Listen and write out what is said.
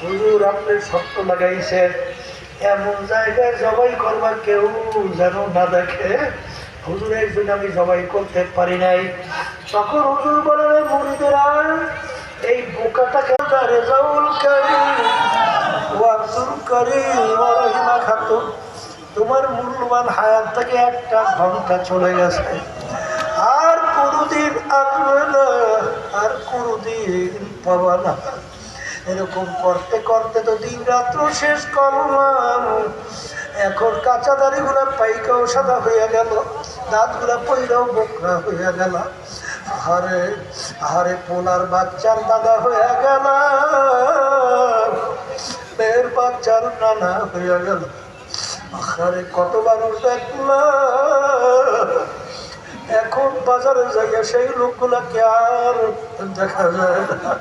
হুজুর আপনি সত্য লাগাইছেন, এমন জায়গায় জবাই করবা কেউ যেন না দেখে। হুজুরের জন্য আমি জবাই করতে পারি নাই। তখন হুজুর বলেন, মুরিদেরা এই বোকাটাকে রেজাউল কারীম ওয়াবদুল কারীম ওয়া রহিমা খাতুন, তোমার মূল্যবান হায়াত থেকে 1টা ঘন্টা চলে গেছে, আর কোনদিন আসবে না, আর কোনদিন পাবা না। এরকম করতে করতে তো দিন রাত্র শেষ করলাম। এখন কাঁচা দাড়ি গুলা পাইকাও সাদা হইয়া গেল, দাঁত গুলা পইরাও বোকরা হইয়া গেল। আহারে আহারে পোলার বাচ্চার দাদা হইয়া গেল, মেয়ের বাচ্চার নানা হইয়া গেল। আহারে কত মানুষ দেখলাম, এখন বাজারে যাইয়া সেই লোকগুলাকে আর দেখা যায় না।